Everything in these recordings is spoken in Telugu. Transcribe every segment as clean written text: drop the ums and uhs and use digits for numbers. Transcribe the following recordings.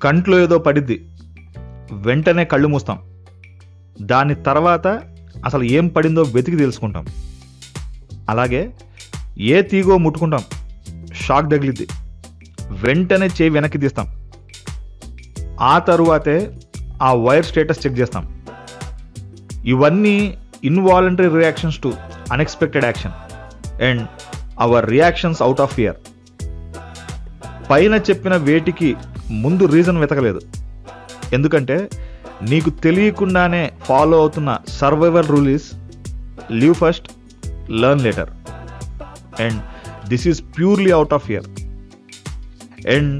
కంట్లో ఏదో పడిద్ది, వెంటనే కళ్ళు మూస్తాం. దాని తర్వాత అసలు ఏం పడిందో వెతికి తెలుసుకుంటాం. అలాగే ఏ తీగో ముట్టుకుంటాం, షాక్ తగిలిద్ది, వెంటనే చేయి వెనక్కి తీస్తాం. ఆ తరువాతే ఆ వైర్ స్టేటస్ చెక్ చేస్తాం. ఇవన్నీ involuntary reactions to unexpected action and hour reactions out of fear. పైన చెప్పిన వేటికి ముందు రీజన్ వెతకలేదు, ఎందుకంటే నీకు తెలియకుండానే ఫాలో అవుతున్న survival rule is live first, learn later. And this is purely out of fear. And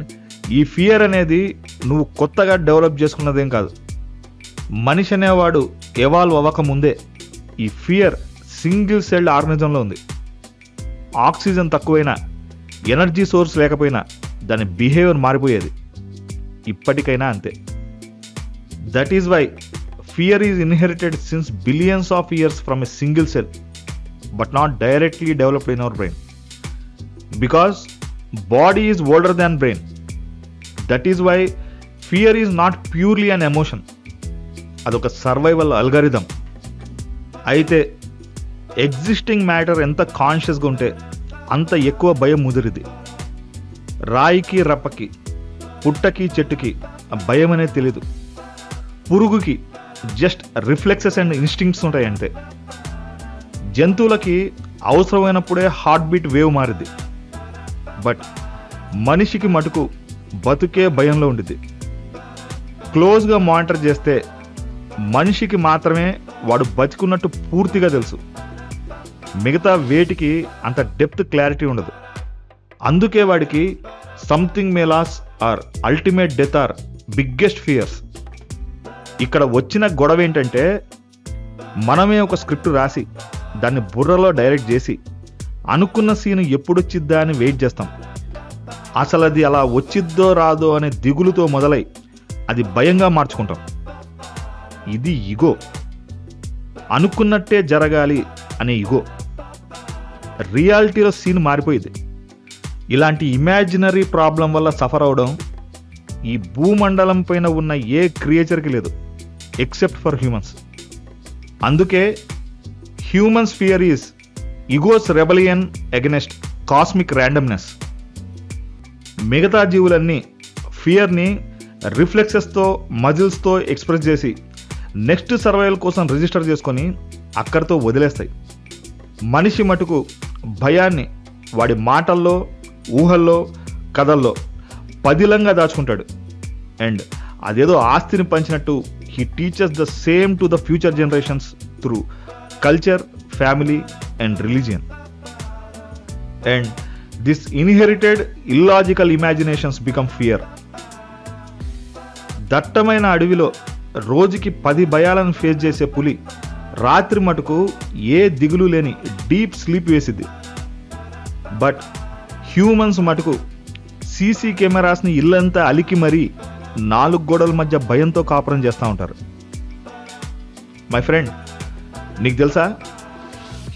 ఈ ఫియర్ అనేది నువ్వు కొత్తగా డెవలప్ చేసుకున్నదేం కాదు. మనిషి అనేవాడు ఎవాల్వ్ అవ్వకముందే ఈ ఫియర్ సింగిల్ సెల్డ్ ఆర్గనిజంలో ఉంది. ఆక్సిజన్ తక్కువైనా, ఎనర్జీ సోర్స్ లేకపోయినా దాని బిహేవియర్ మారిపోయేది. ఇప్పటికైనా అంతే. That is why fear is inherited since billions of years from a single cell, but not directly developed in our brain. Because body is older than brain. That is why fear is not purely an emotion, అదొక సర్వైవల్ అల్గారిథం. అయితే ఎగ్జిస్టింగ్ మ్యాటర్ ఎంత కాన్షియస్గా ఉంటే అంత ఎక్కువ భయం ముదిరిది. రాయికి రప్పకి, పుట్టకి చెట్టుకి భయం అనేది తెలీదు. పురుగుకి జస్ట్ రిఫ్లెక్సెస్ అండ్ ఇన్స్టింక్ట్స్ ఉంటాయి అంతే. జంతువులకి అవసరమైనప్పుడే హార్ట్ బీట్ వేవ్ మారిద్ది. బట్ మనిషికి మటుకు బతుకే భయంలో ఉండిద్ది. క్లోజ్గా మానిటర్ చేస్తే మనిషికి మాత్రమే వాడు బతికున్నట్టు పూర్తిగా తెలుసు. మిగతా వేటికి అంత డెప్త్ క్లారిటీ ఉండదు. అందుకే వాడికి something may loss or ultimate death or biggest fears. ఇక్కడ వచ్చిన గొడవ ఏంటంటే, మనమే ఒక స్క్రిప్ట్ రాసి దాన్ని బుర్రలో డైరెక్ట్ చేసి అనుకున్న సీన్ ఎప్పుడొచ్చిద్దా అని వెయిట్ చేస్తాం. అసలు అది అలా వచ్చిద్దో రాదో అనే దిగులుతో మొదలై అది భయంగా మార్చుకుంటాం. ఇది ఇగో, అనుకున్నట్టే జరగాలి అనే ఇగో. రియాలిటీలో సీన్ మారిపోయింది. ఇలాంటి ఇమాజినరీ ప్రాబ్లం వల్ల సఫర్ అవడం ఈ భూమండలం పైన ఉన్న ఏ క్రియేచర్కి లేదు, ఎక్సెప్ట్ ఫర్ హ్యూమన్స్. అందుకే humans fear is egos rebellion against cosmic randomness. మిగతా జీవులన్నీ ఫియర్ని రిఫ్లెక్సెస్తో, మజిల్స్తో ఎక్స్ప్రెస్ చేసి నెక్స్ట్ సర్వైవల్ కోసం రిజిస్టర్ చేసుకొని అక్కడితో వదిలేస్తాయి. మనిషి మటుకు భయాన్ని వాడి మాటల్లో, ఊహల్లో, కథల్లో పదిలంగా దాచుకుంటాడు. అండ్ అదేదో ఆస్తిని పంచినట్టు he teachers the same to the future generations through culture, family and religion. And this inherited illogical imaginations become fear. దట్టమైన అడవిలో రోజుకి 10 భయాలను ఫేస్ చేసే పులి రాత్రి మటుకు ఏ దిగులు లేని డీప్ స్లీప్ వేసిద్ది. బట్ హ్యూమన్స్ మటుకు సీసీ కెమెరాస్ని ఇల్లంతా అలికి మరీ 4 గోడల మధ్య భయంతో కాపురం చేస్తూ ఉంటారు. మై ఫ్రెండ్, నీకు తెలుసా,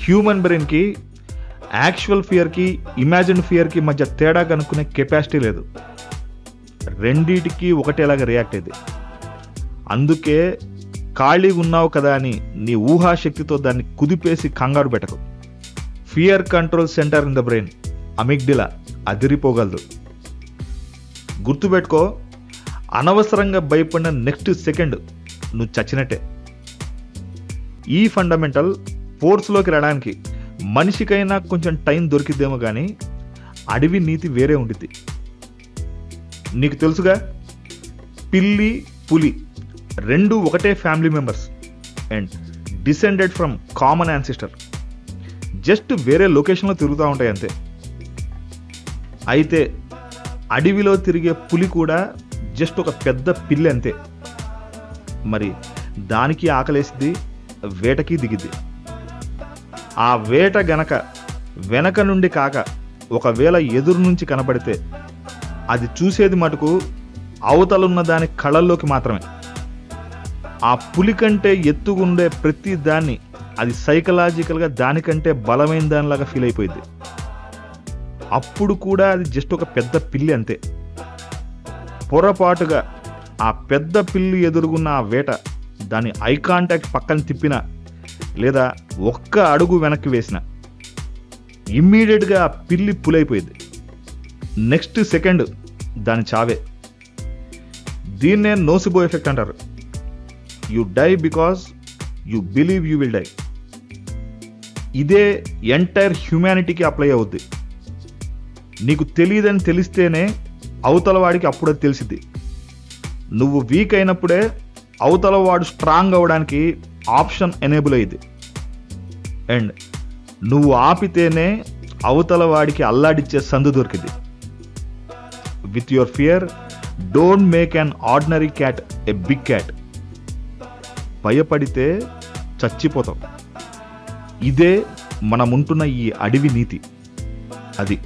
హ్యూమన్ బ్రెయిన్కి యాక్చువల్ ఫియర్కి, ఇమాజిన్ ఫియర్కి మధ్య తేడా కనుక్కునే కెపాసిటీ లేదు. రెండిటికి ఒకటేలాగా రియాక్ట్ అయింది. అందుకే ఖాళీగా ఉన్నావు కదా అని నీ ఊహాశక్తితో దాన్ని కుదిపేసి కంగారు పెట్టకు. Fear control centre in the brain, amygdala, అదిరిపోగలదు. గుర్తుపెట్టుకో, అనవసరంగా భయపడిన నెక్స్ట్ సెకండ్ నువ్వు చచ్చినట్టే. ఈ ఫండమెంటల్ ఫోర్స్లోకి రావడానికి మనిషికైనా కొంచెం టైం దొరికిద్దేమో కానీ అడవి నీతి వేరే ఉండిద్ది. నీకు తెలుసుగా, పిల్లి, పులి రెండు ఒకటే family members and descended from common ancestor. Just వేరే లొకేషన్లో తిరుగుతూ ఉంటాయి అంతే. అయితే అడవిలో తిరిగే పులి కూడా జస్ట్ ఒక పెద్ద పిల్లి అంతే. మరి దానికి ఆకలేసిద్ది, వేటకి దిగిద్ది. ఆ వేట గనక వెనక నుండి కాక ఒకవేళ ఎదురు నుంచి కనబడితే అది చూసేది మటుకు అవతలున్న దాని కళ్ళల్లోకి మాత్రమే. ఆ పులి కంటే ఎత్తుగుండే ప్రతి దాన్ని అది సైకలాజికల్గా దానికంటే బలమైన దానిలాగా ఫీల్ అయిపోయింది. అప్పుడు కూడా అది జస్ట్ ఒక పెద్ద పిల్లి అంతే. పొరపాటుగా ఆ పెద్ద పిల్లి ఎదురుగున్న ఆ వేట దాని ఐ కాంటాక్ట్ పక్కన తిప్పిన లేదా ఒక్క అడుగు వెనక్కి వేసిన ఇమ్మీడియట్గా ఆ పిల్లి పులైపోయింది. నెక్స్ట్ సెకండ్ దాని చావే. దీన్నే నోసిబో ఎఫెక్ట్ అంటారు. You die because you believe you will die. ఇదే ఎంటైర్ హ్యూమానిటీకి అప్లై అవుద్ది. నీకు తెలియదని తెలిస్తేనే అవతల వాడికి అప్పుడే తెలిసిద్ది. నువ్వు వీక్ అయినప్పుడే అవతల వాడు స్ట్రాంగ్ అవ్వడానికి ఆప్షన్ ఎనేబుల్ అయ్యింది. అండ్ నువ్వు ఆపితేనే అవతల వాడికి అల్లాడిచ్చే సందు దొరికింది. With your fear don't make an ordinary cat a big cat. భయపడితే చచ్చిపోతాం. ఇదే మనముంటున్న ఈ అడవి నీతి. అది